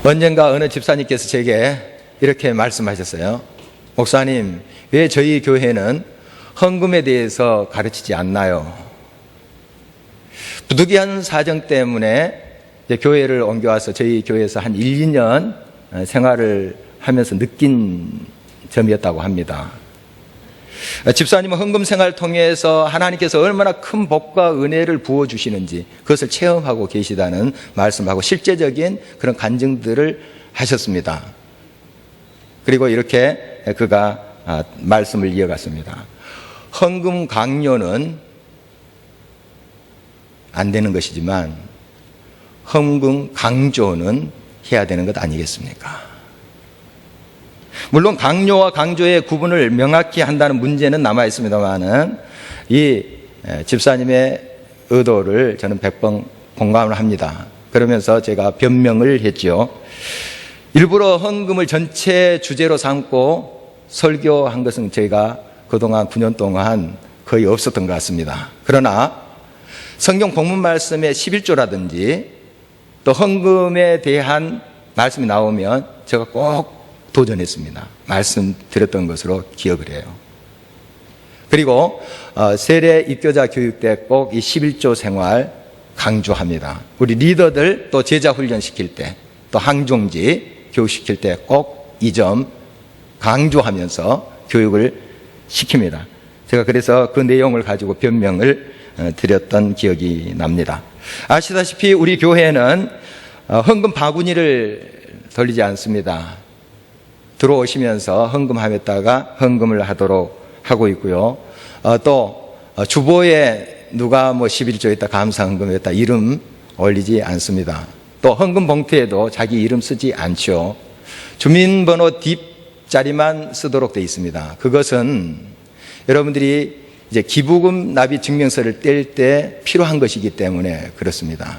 언젠가 어느 집사님께서 제게 이렇게 말씀하셨어요. 목사님, 왜 저희 교회는 헌금에 대해서 가르치지 않나요? 부득이한 사정 때문에 교회를 옮겨와서 저희 교회에서 한 1, 2년 생활을 하면서 느낀 점이었다고 합니다. 집사님은 헌금 생활을 통해서 하나님께서 얼마나 큰 복과 은혜를 부어주시는지 그것을 체험하고 계시다는 말씀하고 실제적인 그런 간증들을 하셨습니다. 그리고 이렇게 그가 말씀을 이어갔습니다. 헌금 강요는 안 되는 것이지만 헌금 강조는 해야 되는 것 아니겠습니까? 물론 강요와 강조의 구분을 명확히 한다는 문제는 남아 있습니다만은 이 집사님의 의도를 저는 100번 공감을 합니다. 그러면서 제가 변명을 했죠. 일부러 헌금을 전체 주제로 삼고 설교한 것은 저희가 그동안 9년 동안 거의 없었던 것 같습니다. 그러나 성경 본문 말씀의 11조라든지 또 헌금에 대한 말씀이 나오면 제가 꼭 도전했습니다. 말씀드렸던 것으로 기억을 해요. 그리고 세례 입교자 교육 때 꼭 이 11조 생활 강조합니다. 우리 리더들 또 제자 훈련시킬 때 또 항종지 교육시킬 때 꼭 이 점 강조하면서 교육을 시킵니다. 제가 그래서 그 내용을 가지고 변명을 드렸던 기억이 납니다. 아시다시피 우리 교회는 헌금 바구니를 돌리지 않습니다. 들어오시면서 헌금함에다가 헌금을 하도록 하고 있고요. 또 주보에 누가 11조에다 감사 헌금했다 이름 올리지 않습니다. 또 헌금 봉투에도 자기 이름 쓰지 않죠. 주민번호 뒷자리만 쓰도록 되어 있습니다. 그것은 여러분들이 이제 기부금 납입 증명서를 뗄 때 필요한 것이기 때문에 그렇습니다.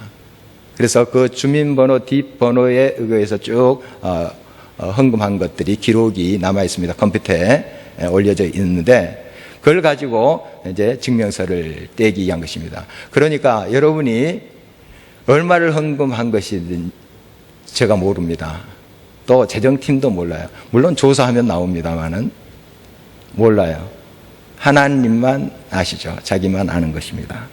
그래서 그 주민번호 뒷번호에 의해서 쭉 헌금한 것들이 기록이 남아 있습니다. 컴퓨터에 올려져 있는데 그걸 가지고 이제 증명서를 떼기 위한 것입니다. 그러니까 여러분이 얼마를 헌금한 것이든 제가 모릅니다. 또 재정팀도 몰라요. 물론 조사하면 나옵니다만은 몰라요. 하나님만 아시죠. 자기만 아는 것입니다.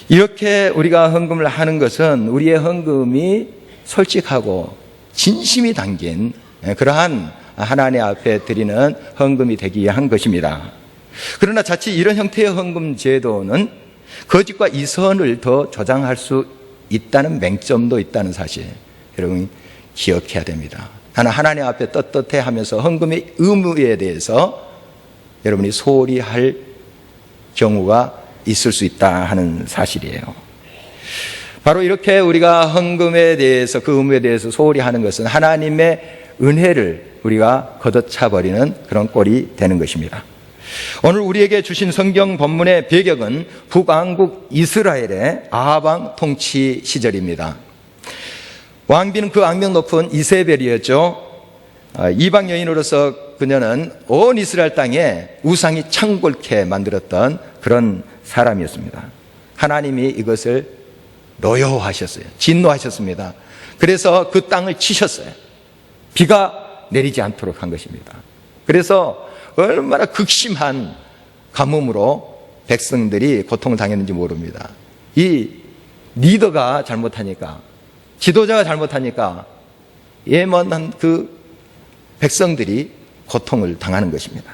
이렇게 우리가 헌금을 하는 것은 우리의 헌금이 솔직하고 진심이 담긴 그러한 하나님 앞에 드리는 헌금이 되기 위한 것입니다. 그러나 자칫 이런 형태의 헌금 제도는 거짓과 이선을 더 조장할 수 있다는 맹점도 있다는 사실 여러분 기억해야 됩니다. 나는 하나님 앞에 떳떳해 하면서 헌금의 의무에 대해서 여러분이 소홀히 할 경우가 있을 수 있다 하는 사실이에요. 바로 이렇게 우리가 헌금에 대해서 그 의무에 대해서 소홀히 하는 것은 하나님의 은혜를 우리가 걷어차버리는 그런 꼴이 되는 것입니다. 오늘 우리에게 주신 성경 본문의 배경은 북왕국 이스라엘의 아합 통치 시절입니다. 왕비는 그 악명 높은 이세벨이었죠. 이방 여인으로서 그녀는 온 이스라엘 땅에 우상이 창궐케 만들었던 그런 사람이었습니다. 하나님이 이것을 노여워하셨어요. 진노하셨습니다. 그래서 그 땅을 치셨어요. 비가 내리지 않도록 한 것입니다. 그래서 얼마나 극심한 가뭄으로 백성들이 고통을 당했는지 모릅니다. 이 리더가 잘못하니까, 지도자가 잘못하니까 예먼한 그 백성들이 고통을 당하는 것입니다.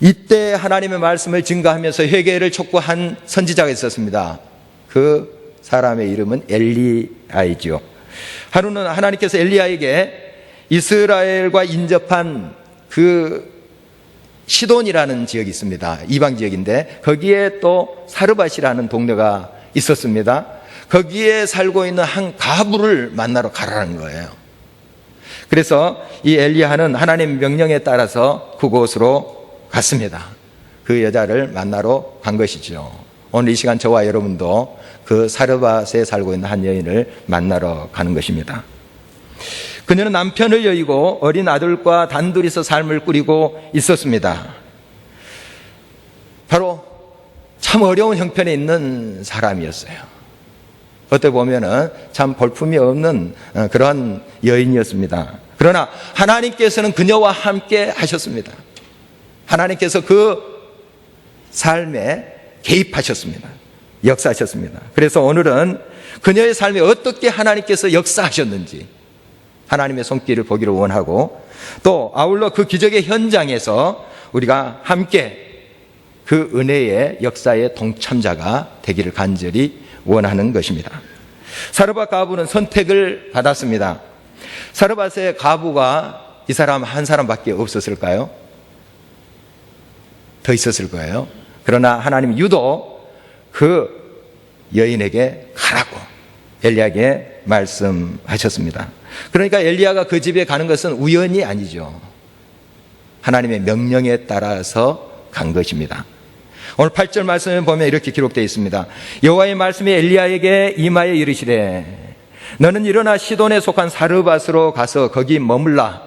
이때 하나님의 말씀을 증거하면서 회개를 촉구한 선지자가 있었습니다. 그 사람의 이름은 엘리야이죠. 하루는 하나님께서 엘리야에게 이스라엘과 인접한 그 시돈이라는 지역이 있습니다. 이방 지역인데 거기에 또 사르밧이라는 동네가 있었습니다. 거기에 살고 있는 한 가부를 만나러 가라는 거예요. 그래서 이 엘리야는 하나님의 명령에 따라서 그곳으로 갔습니다. 그 여자를 만나러 간 것이죠. 오늘 이 시간 저와 여러분도 그 사르밧에 살고 있는 한 여인을 만나러 가는 것입니다. 그녀는 남편을 여의고 어린 아들과 단둘이서 삶을 꾸리고 있었습니다. 바로 참 어려운 형편에 있는 사람이었어요. 어떻게 보면은 참 볼품이 없는 그런 여인이었습니다. 그러나 하나님께서는 그녀와 함께 하셨습니다. 하나님께서 그 삶에 개입하셨습니다. 역사하셨습니다. 그래서 오늘은 그녀의 삶에 어떻게 하나님께서 역사하셨는지 하나님의 손길을 보기를 원하고, 또 아울러 그 기적의 현장에서 우리가 함께 그 은혜의 역사의 동참자가 되기를 간절히 원하는 것입니다. 사르밧 과부는 선택을 받았습니다. 사르밧의 과부가 이 사람 한 사람밖에 없었을까요? 더 있었을 거예요. 그러나 하나님이 유독 그 여인에게 가라고 엘리야에게 말씀하셨습니다. 그러니까 엘리야가 그 집에 가는 것은 우연이 아니죠. 하나님의 명령에 따라서 간 것입니다. 오늘 8절 말씀에 보면 이렇게 기록되어 있습니다. 여호와의 말씀이 엘리야에게 임하여 이르시되 너는 일어나 시돈에 속한 사르밧으로 가서 거기 머물라.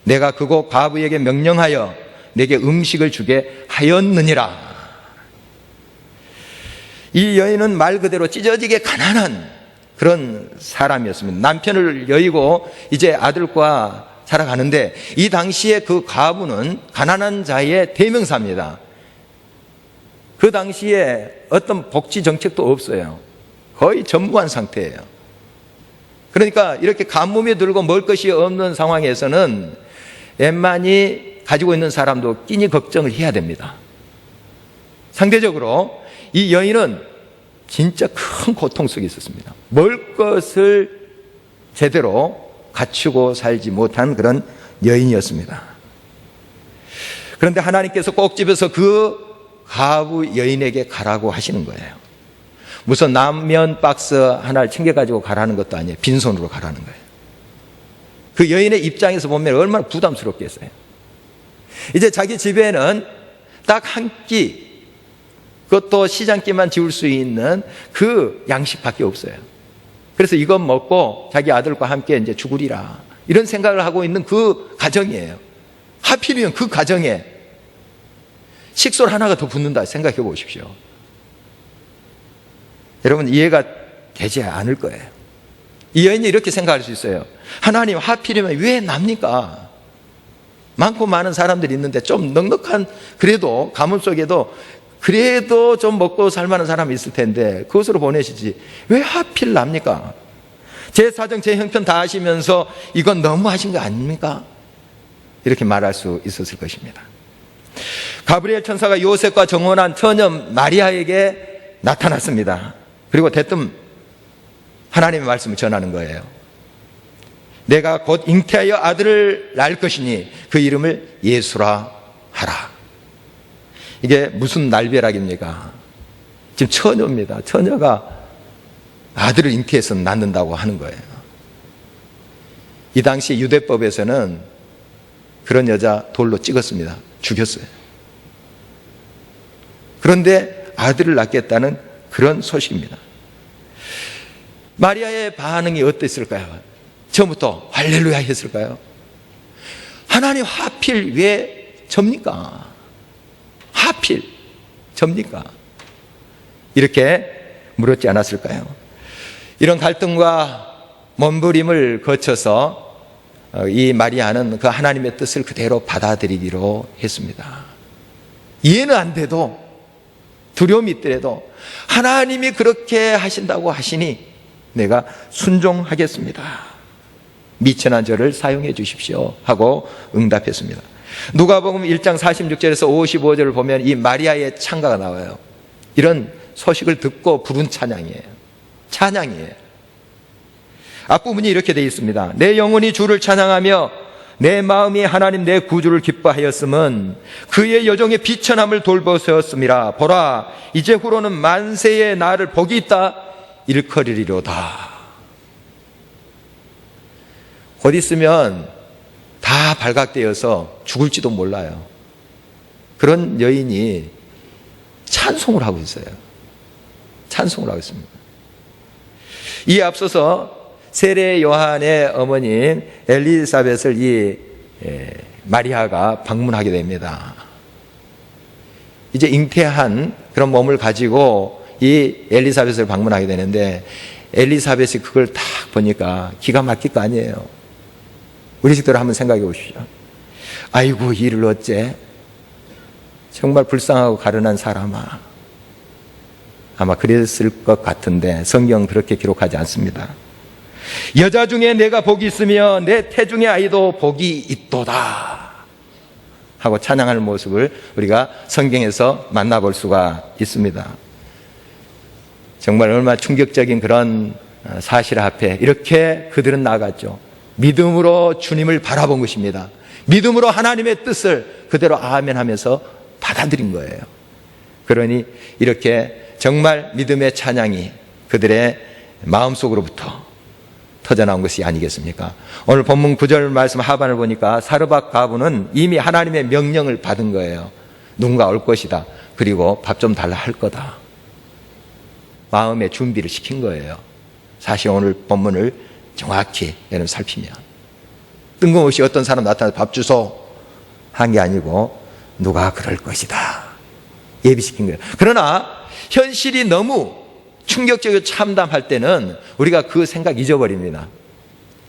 내가 그곳 과부에게 명령하여 내게 음식을 주게 하였느니라. 이 여인은 말 그대로 찢어지게 가난한 그런 사람이었습니다. 남편을 여의고 이제 아들과 살아가는데, 이 당시에 그 과부는 가난한 자의 대명사입니다. 그 당시에 어떤 복지 정책도 없어요. 거의 전무한 상태예요. 그러니까 이렇게 가뭄이 들고 먹을 것이 없는 상황에서는 웬만히 가지고 있는 사람도 끼니 걱정을 해야 됩니다. 상대적으로 이 여인은 진짜 큰 고통 속에 있었습니다. 먹을 것을 제대로 갖추고 살지 못한 그런 여인이었습니다. 그런데 하나님께서 꼭 집에서 그 과부 여인에게 가라고 하시는 거예요. 무슨 라면 박스 하나를 챙겨가지고 가라는 것도 아니에요. 빈손으로 가라는 거예요. 그 여인의 입장에서 보면 얼마나 부담스럽겠어요. 이제 자기 집에는 딱 한 끼, 그것도 시장기만 지울 수 있는 그 양식밖에 없어요. 그래서 이것 먹고 자기 아들과 함께 이제 죽으리라, 이런 생각을 하고 있는 그 가정이에요. 하필이면 그 가정에 식솔 하나가 더 붙는다 생각해 보십시오. 여러분, 이해가 되지 않을 거예요. 이 여인이 이렇게 생각할 수 있어요. 하나님, 하필이면 왜 납니까? 많고 많은 사람들이 있는데 좀 넉넉한, 그래도 가뭄 속에도 그래도 좀 먹고 살만한 사람이 있을 텐데 그것으로 보내시지 왜 하필 납니까? 제 사정 제 형편 다 하시면서 이건 너무 하신 거 아닙니까? 이렇게 말할 수 있었을 것입니다. 가브리엘 천사가 요셉과 정혼한 처녀 마리아에게 나타났습니다. 그리고 대뜸 하나님의 말씀을 전하는 거예요. 내가 곧 잉태하여 아들을 낳을 것이니 그 이름을 예수라 하라. 이게 무슨 날벼락입니까? 지금 처녀입니다. 처녀가 아들을 잉태해서 낳는다고 하는 거예요. 이 당시 유대법에서는 그런 여자 돌로 찍었습니다. 죽였어요. 그런데 아들을 낳겠다는 그런 소식입니다. 마리아의 반응이 어땠을까요? 처음부터 할렐루야 했을까요? 하나님, 하필 왜 접니까? 하필 접니까? 이렇게 물었지 않았을까요? 이런 갈등과 몸부림을 거쳐서 이 마리아는 그 하나님의 뜻을 그대로 받아들이기로 했습니다. 이해는 안 돼도, 두려움이 있더라도 하나님이 그렇게 하신다고 하시니 내가 순종하겠습니다. 미천한 저를 사용해 주십시오 하고 응답했습니다. 누가복음 1장 46절에서 55절을 보면 이 마리아의 찬가가 나와요. 이런 소식을 듣고 부른 찬양이에요. 찬양이에요. 앞부분이 이렇게 되어 있습니다. 내 영혼이 주를 찬양하며 내 마음이 하나님 내 구주를 기뻐하였음은 그의 여종의 비천함을 돌보셨음이라. 보라, 이제 후로는 만세의 나를 복이 있다 일컬으리로다. 곧 있으면 다 발각되어서 죽을지도 몰라요. 그런 여인이 찬송을 하고 있어요. 찬송을 하고 있습니다. 이에 앞서서 세례 요한의 어머니인 엘리사벳을 이 마리아가 방문하게 됩니다. 이제 잉태한 그런 몸을 가지고 이 엘리사벳을 방문하게 되는데, 엘리사벳이 그걸 딱 보니까 기가 막힐 거 아니에요. 우리 식대로 한번 생각해 보십시오. 아이고, 이를 어째? 정말 불쌍하고 가련한 사람아. 아마 그랬을 것 같은데 성경은 그렇게 기록하지 않습니다. 여자 중에 내가 복이 있으며 내 태중의 아이도 복이 있도다 하고 찬양하는 모습을 우리가 성경에서 만나볼 수가 있습니다. 정말 얼마나 충격적인 그런 사실 앞에 이렇게 그들은 나아갔죠. 믿음으로 주님을 바라본 것입니다. 믿음으로 하나님의 뜻을 그대로 아멘 하면서 받아들인 거예요. 그러니 이렇게 정말 믿음의 찬양이 그들의 마음속으로부터 터져나온 것이 아니겠습니까? 오늘 본문 9절 말씀 하반을 보니까 사르밧 과부는 이미 하나님의 명령을 받은 거예요. 누군가 올 것이다. 그리고 밥 좀 달라 할 거다. 마음의 준비를 시킨 거예요. 사실 오늘 본문을 정확히 여러분 살피면 뜬금없이 어떤 사람 나타나서 밥 주소 한 게 아니고 누가 그럴 것이다 예비시킨 거예요. 그러나 현실이 너무 충격적이고 참담할 때는 우리가 그 생각 잊어버립니다.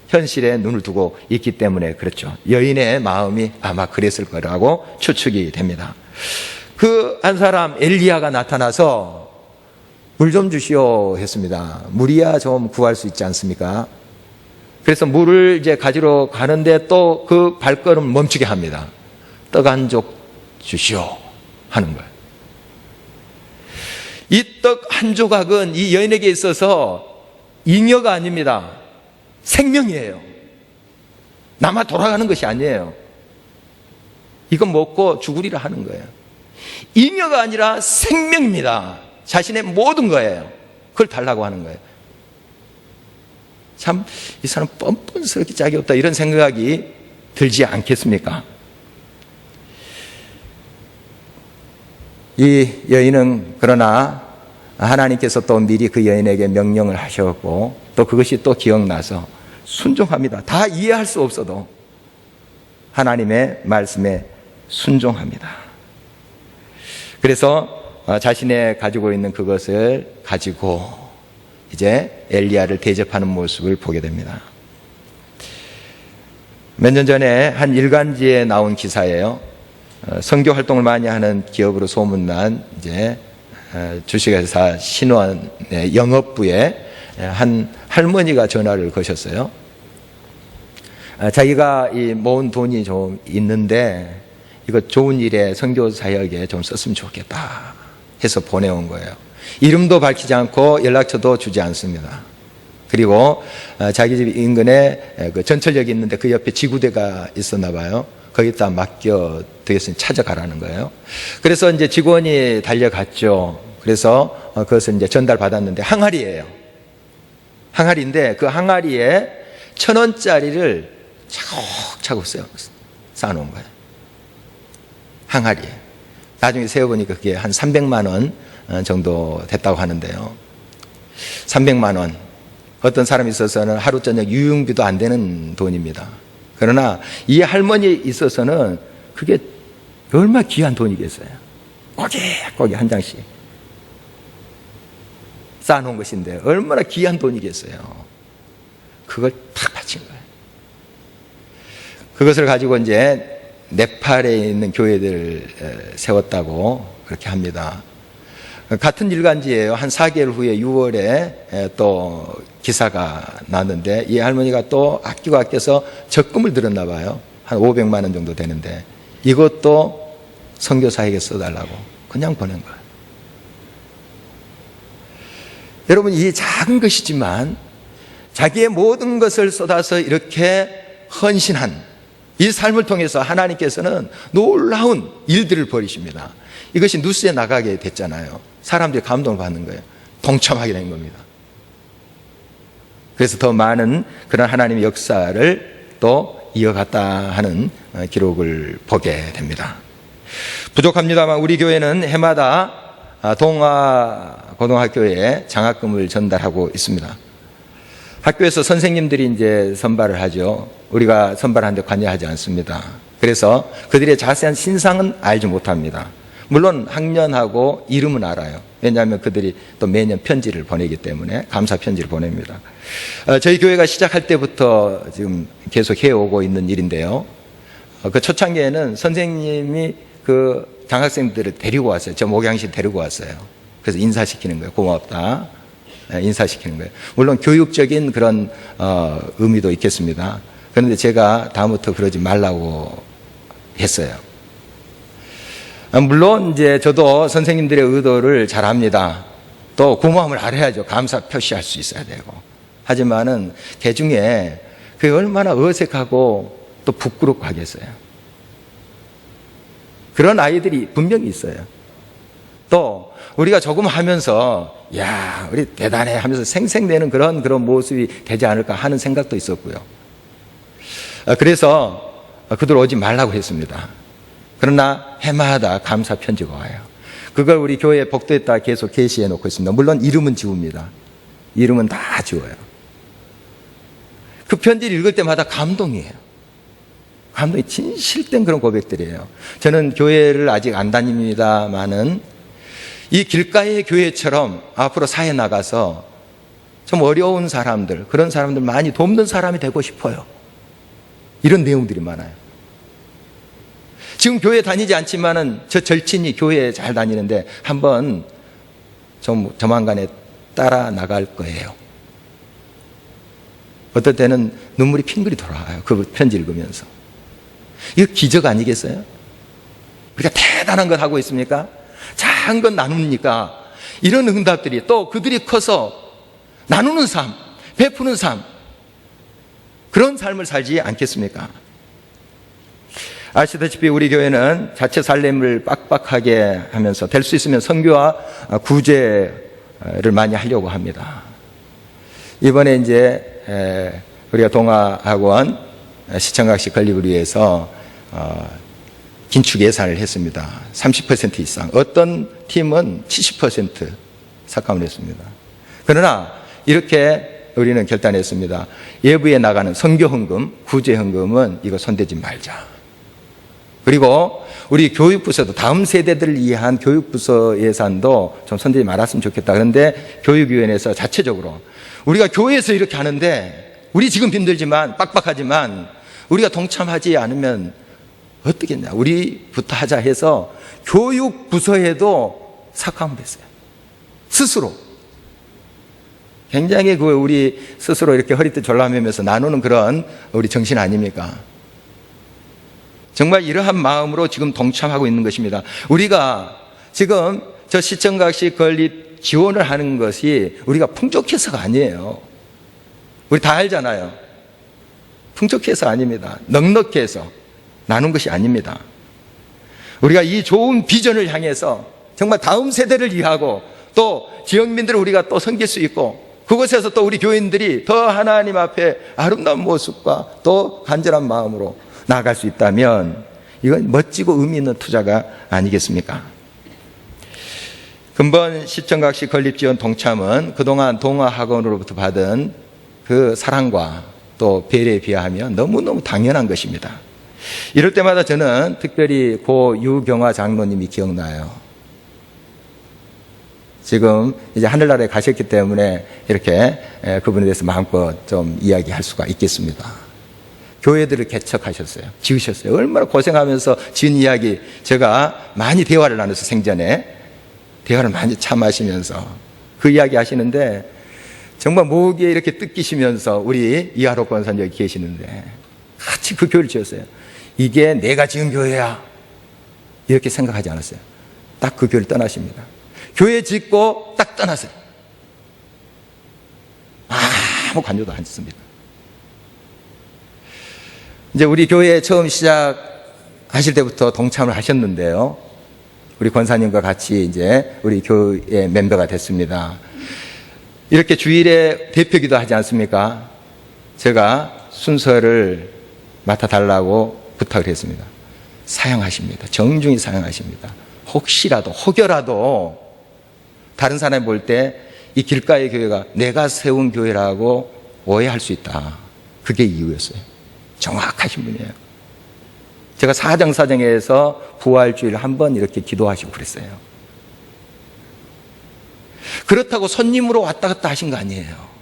현실에 눈을 두고 있기 때문에 그렇죠. 여인의 마음이 아마 그랬을 거라고 추측이 됩니다. 그 한 사람 엘리야가 나타나서 물 좀 주시오 했습니다. 물이야 좀 구할 수 있지 않습니까? 그래서 물을 이제 가지러 가는데 또 그 발걸음을 멈추게 합니다. 떡 한 쪽 주시오 하는 거예요. 이 떡 한 조각은 이 여인에게 있어서 잉여가 아닙니다. 생명이에요. 남아 돌아가는 것이 아니에요. 이거 먹고 죽으리라 하는 거예요. 잉여가 아니라 생명입니다. 자신의 모든 거예요. 그걸 달라고 하는 거예요. 참 이 사람 뻔뻔스럽게 짝이 없다 이런 생각이 들지 않겠습니까? 이 여인은 그러나 하나님께서 또 미리 그 여인에게 명령을 하셨고 또 그것이 또 기억나서 순종합니다. 다 이해할 수 없어도 하나님의 말씀에 순종합니다. 그래서 자신의 가지고 있는 그것을 가지고 이제 엘리야를 대접하는 모습을 보게 됩니다. 몇 년 전에 한 일간지에 나온 기사예요. 선교 활동을 많이 하는 기업으로 소문난 이제 주식회사 신원의 영업부에 한 할머니가 전화를 거셨어요. 자기가 이 모은 돈이 좀 있는데 이거 좋은 일에 선교 사역에 좀 썼으면 좋겠다 해서 보내온 거예요. 이름도 밝히지 않고 연락처도 주지 않습니다. 그리고 자기 집 인근에 그 전철역이 있는데 그 옆에 지구대가 있었나 봐요. 거기다 맡겨 되겠으니 찾아가라는 거예요. 그래서 이제 직원이 달려갔죠. 그래서 그것을 이제 전달받았는데 항아리예요. 항아리인데 그 항아리에 1,000원짜리를 차곡차곡 쌓아놓은 거예요. 항아리에. 나중에 세어보니까 그게 한 300만 원 정도 됐다고 하는데요. 300만 원. 어떤 사람이 있어서는 하루 저녁 유흥비도 안 되는 돈입니다. 그러나 이 할머니에 있어서는 그게 얼마나 귀한 돈이겠어요. 꼬깃꼬깃 한 장씩 쌓아놓은 것인데 얼마나 귀한 돈이겠어요. 그걸 탁 바친 거예요. 그것을 가지고 이제 네팔에 있는 교회들을 세웠다고 그렇게 합니다. 같은 일간지예요. 한 4개월 후에 6월에 또 기사가 났는데 이 할머니가 또 아끼고 아껴서 적금을 들었나 봐요. 한 500만 원 정도 되는데 이것도 선교사에게 써달라고 그냥 보낸 거예요. 여러분, 이 작은 것이지만 자기의 모든 것을 쏟아서 이렇게 헌신한 이 삶을 통해서 하나님께서는 놀라운 일들을 벌이십니다. 이것이 뉴스에 나가게 됐잖아요. 사람들이 감동을 받는 거예요. 동참하게 된 겁니다. 그래서 더 많은 그런 하나님의 역사를 또 이어갔다 하는 기록을 보게 됩니다. 부족합니다만 우리 교회는 해마다 동아고등학교에 장학금을 전달하고 있습니다. 학교에서 선생님들이 이제 선발을 하죠. 우리가 선발하는데 관여하지 않습니다. 그래서 그들의 자세한 신상은 알지 못합니다. 물론 학년하고 이름은 알아요. 왜냐하면 그들이 또 매년 편지를 보내기 때문에 감사 편지를 보냅니다. 저희 교회가 시작할 때부터 지금 계속 해오고 있는 일인데요. 그 초창기에는 선생님이 그 장학생들을 데리고 왔어요. 저 목양실 데리고 왔어요. 그래서 인사시키는 거예요. 고맙다. 인사시키는 거예요. 물론 교육적인 그런 의미도 있겠습니다. 그런데 제가 다음부터 그러지 말라고 했어요. 물론 이제 저도 선생님들의 의도를 잘 압니다. 또 고마움을 알아야죠. 감사 표시할 수 있어야 되고. 하지만은 개중에 그게 얼마나 어색하고 또 부끄럽고 하겠어요. 그런 아이들이 분명히 있어요. 또 우리가 조금 하면서 야, 우리 대단해 하면서 생생내는 그런 모습이 되지 않을까 하는 생각도 있었고요. 그래서 그들 오지 말라고 했습니다. 그러나 해마다 감사 편지가 와요. 그걸 우리 교회 복도에다 계속 게시해 놓고 있습니다. 물론 이름은 지웁니다. 이름은 다 지워요. 그 편지를 읽을 때마다 감동이에요. 감동이 진실된 그런 고백들이에요. 저는 교회를 아직 안 다닙니다마는 이 길가의 교회처럼 앞으로 사회에 나가서 좀 어려운 사람들, 그런 사람들 많이 돕는 사람이 되고 싶어요. 이런 내용들이 많아요. 지금 교회 다니지 않지만은 저 절친이 교회에 잘 다니는데 한번 좀 조만간에 따라 나갈 거예요. 어떨 때는 눈물이 핑글이 돌아와요. 그 편지 읽으면서. 이거 기적 아니겠어요? 우리가 대단한 것 하고 있습니까? 작은 것 나눕니까? 이런 응답들이 또 그들이 커서 나누는 삶, 베푸는 삶, 그런 삶을 살지 않겠습니까? 아시다시피 우리 교회는 자체 살림을 빡빡하게 하면서 될 수 있으면 선교와 구제를 많이 하려고 합니다. 이번에 이제 우리가 동아학원 시청각시 건립을 위해서 긴축 예산을 했습니다. 30% 이상. 어떤 팀은 70% 삭감을 했습니다. 그러나 이렇게 우리는 결단했습니다. 예부에 나가는 선교헌금, 구제헌금은 이거 손대지 말자. 그리고 우리 교육부서도 다음 세대들을 위한 교육부서 예산도 좀 손대지 말았으면 좋겠다. 그런데 교육위원회에서 자체적으로 우리가 교회에서 이렇게 하는데 우리 지금 힘들지만 빡빡하지만 우리가 동참하지 않으면 어떻겠냐. 우리부터 하자 해서 교육부서에도 삭감됐어요. 스스로. 굉장히 우리 스스로 이렇게 허리띠 졸라매면서 나누는 그런 우리 정신 아닙니까? 정말 이러한 마음으로 지금 동참하고 있는 것입니다. 우리가 지금 저 시청각시 건립 지원을 하는 것이 우리가 풍족해서가 아니에요. 우리 다 알잖아요. 풍족해서 아닙니다. 넉넉해서 나눈 것이 아닙니다. 우리가 이 좋은 비전을 향해서 정말 다음 세대를 위하고 또 지역민들을 우리가 또 섬길 수 있고 그곳에서 또 우리 교인들이 더 하나님 앞에 아름다운 모습과 또 간절한 마음으로 나아갈 수 있다면 이건 멋지고 의미 있는 투자가 아니겠습니까? 근본 시청각시 건립지원 동참은 그동안 동아학원으로부터 받은 그 사랑과 또 배려에 비하면 너무너무 당연한 것입니다. 이럴 때마다 저는 특별히 고 유경화 장로님이 기억나요. 지금 이제 하늘나라에 가셨기 때문에 이렇게 그분에 대해서 마음껏 좀 이야기할 수가 있겠습니다. 교회들을 개척하셨어요. 지으셨어요. 얼마나 고생하면서 지은 이야기 제가 많이 대화를 나눠서 생전에 대화를 많이 참하시면서 그 이야기 하시는데 정말 목에 이렇게 뜯기시면서 우리 이하로 권사님 여기 계시는데 같이 그 교회를 지었어요. 이게 내가 지은 교회야. 이렇게 생각하지 않았어요. 딱 그 교회를 떠나십니다. 교회 짓고 딱 떠나세요. 아무 관여도 안 했습니다. 이제 우리 교회 처음 시작하실 때부터 동참을 하셨는데요. 우리 권사님과 같이 이제 우리 교회 멤버가 됐습니다. 이렇게 주일에 대표기도 하지 않습니까? 제가 순서를 맡아달라고 부탁을 했습니다. 사용하십니다. 정중히 사용하십니다. 혹여라도 다른 사람이 볼 때 이 길가의 교회가 내가 세운 교회라고 오해할 수 있다. 그게 이유였어요. 정확하신 분이에요. 제가 사정사정에서 부활주일 한번 이렇게 기도하시고 그랬어요. 그렇다고 손님으로 왔다 갔다 하신 거 아니에요.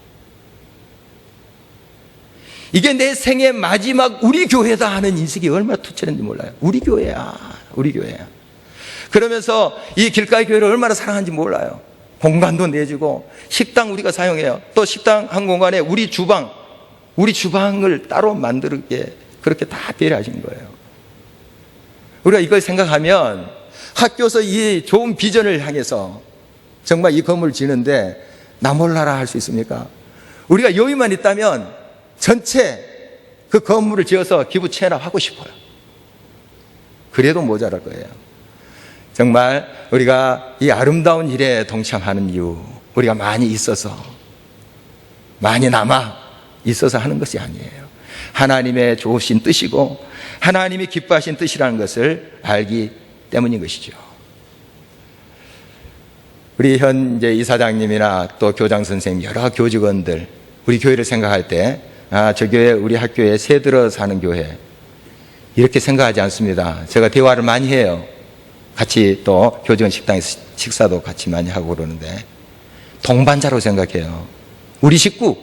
이게 내 생애 마지막 우리 교회다 하는 인식이 얼마나 투철한지 몰라요. 우리 교회야, 우리 교회야. 그러면서 이 길가의 교회를 얼마나 사랑하는지 몰라요. 공간도 내주고 식당 우리가 사용해요. 또 식당 한 공간에 우리 주방을 따로 만들게 그렇게 다 배려하신 거예요. 우리가 이걸 생각하면 학교에서 이 좋은 비전을 향해서 정말 이 건물을 지는데 나 몰라라 할 수 있습니까? 우리가 여유만 있다면 전체 그 건물을 지어서 기부 체납하고 싶어요. 그래도 모자랄 거예요. 정말 우리가 이 아름다운 일에 동참하는 이유, 우리가 많이 있어서, 많이 남아 있어서 하는 것이 아니에요. 하나님의 좋으신 뜻이고 하나님이 기뻐하신 뜻이라는 것을 알기 때문인 것이죠. 우리 현재 이사장님이나 또 교장 선생님, 여러 교직원들, 우리 교회를 생각할 때 저 교회 우리 학교에 새들어 사는 교회 이렇게 생각하지 않습니다. 제가 대화를 많이 해요. 같이 또 교직원 식당에서 식사도 같이 많이 하고 그러는데 동반자로 생각해요. 우리 식구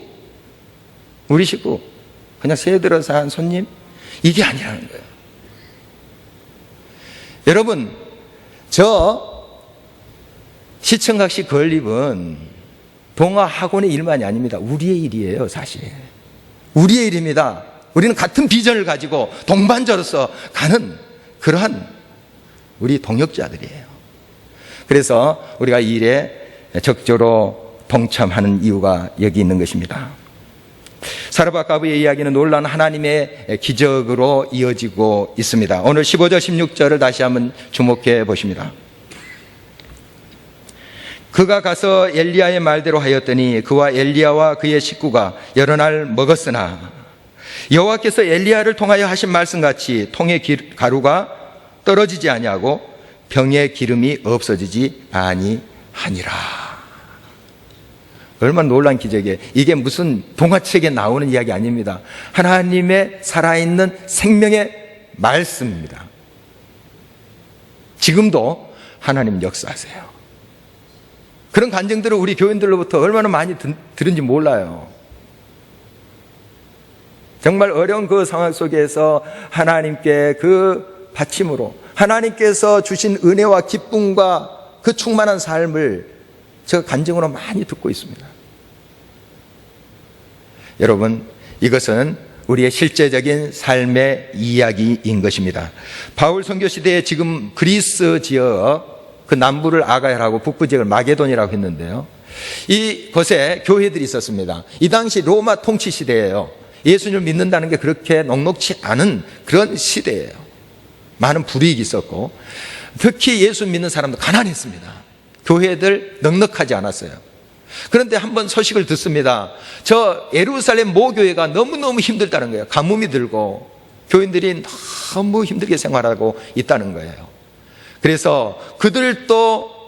그냥 새들어 산 손님 이게 아니라는 거예요. 여러분, 저 시청각시 건립은 동아학원의 일만이 아닙니다. 우리의 일이에요. 사실 우리의 일입니다. 우리는 같은 비전을 가지고 동반자로서 가는 그러한 우리 동역자들이에요. 그래서 우리가 이 일에 적극적으로 동참하는 이유가 여기 있는 것입니다. 사르밧가브의 이야기는 놀라운 하나님의 기적으로 이어지고 있습니다. 오늘 15절 16절을 다시 한번 주목해 보십니다. 그가 가서 엘리야의 말대로 하였더니 그와 엘리야와 그의 식구가 여러 날 먹었으나 여호와께서 엘리야를 통하여 하신 말씀같이 통의 가루가 떨어지지 아니하고 병의 기름이 없어지지 아니하니라. 얼마나 놀라운 기적이에요. 이게 무슨 동화책에 나오는 이야기 아닙니다. 하나님의 살아있는 생명의 말씀입니다. 지금도 하나님 역사하세요. 그런 간증들을 우리 교인들로부터 얼마나 많이 들은지 몰라요. 정말 어려운 그 상황 속에서 하나님께 그 받침으로 하나님께서 주신 은혜와 기쁨과 그 충만한 삶을 제가 간증으로 많이 듣고 있습니다. 여러분, 이것은 우리의 실제적인 삶의 이야기인 것입니다. 바울 선교 시대에 지금 그리스 지역 그 남부를 아가야라고 북부 지역을 마게돈이라고 했는데요. 이곳에 교회들이 있었습니다. 이 당시 로마 통치 시대예요. 예수님을 믿는다는 게 그렇게 넉넉치 않은 그런 시대예요. 많은 불이익이 있었고 특히 예수 믿는 사람도 가난했습니다. 교회들 넉넉하지 않았어요. 그런데 한번 소식을 듣습니다. 저 예루살렘 모교회가 너무너무 힘들다는 거예요. 가뭄이 들고 교인들이 너무 힘들게 생활하고 있다는 거예요. 그래서 그들도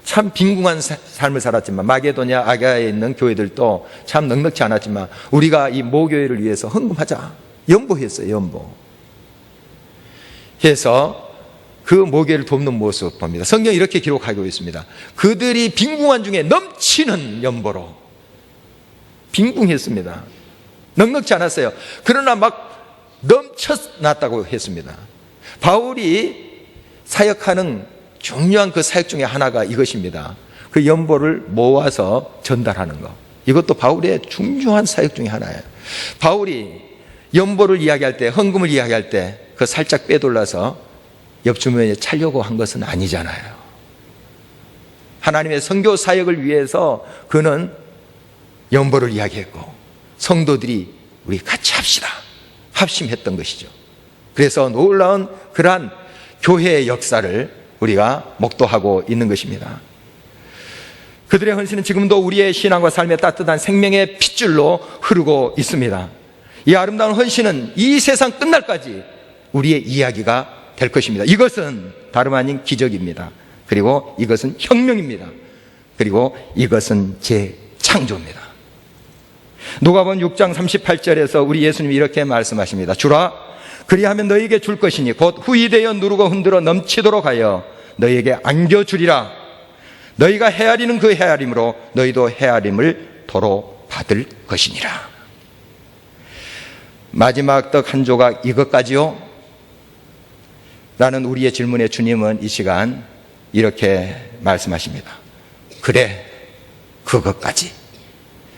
참 빈궁한 삶을 살았지만 마게도냐 아가야에 있는 교회들도 참 넉넉지 않았지만 우리가 이 모교회를 위해서 헌금하자 연보했어요. 연보 해서 그 모교회를 돕는 모습 봅니다. 성경이 이렇게 기록하고 있습니다. 그들이 빈궁한 중에 넘치는 연보로 빈궁했습니다. 넉넉지 않았어요. 그러나 막 넘쳐났다고 했습니다. 바울이 사역하는 중요한 그 사역 중에 하나가 이것입니다. 그 연보를 모아서 전달하는 것. 이것도 바울의 중요한 사역 중에 하나예요. 바울이 연보를 이야기할 때, 헌금을 이야기할 때 그 살짝 빼돌라서 옆 주머니에 차려고 한 것은 아니잖아요. 하나님의 선교 사역을 위해서 그는 연보를 이야기했고 성도들이 우리 같이 합시다 합심했던 것이죠. 그래서 놀라운 그러한 교회의 역사를 우리가 목도하고 있는 것입니다. 그들의 헌신은 지금도 우리의 신앙과 삶의 따뜻한 생명의 핏줄로 흐르고 있습니다. 이 아름다운 헌신은 이 세상 끝날까지 우리의 이야기가 될 것입니다. 이것은 다름 아닌 기적입니다. 그리고 이것은 혁명입니다. 그리고 이것은 재창조입니다. 누가복음 6장 38절에서 우리 예수님이 이렇게 말씀하십니다. 주라 그리하면 너희에게 줄 것이니 곧 후이되어 누르고 흔들어 넘치도록 하여 너희에게 안겨주리라. 너희가 헤아리는 그 헤아림으로 너희도 헤아림을 도로 받을 것이니라. 마지막 떡 한 조각 이것까지요? 라는 우리의 질문에 주님은 이 시간 이렇게 말씀하십니다. 그래, 그것까지.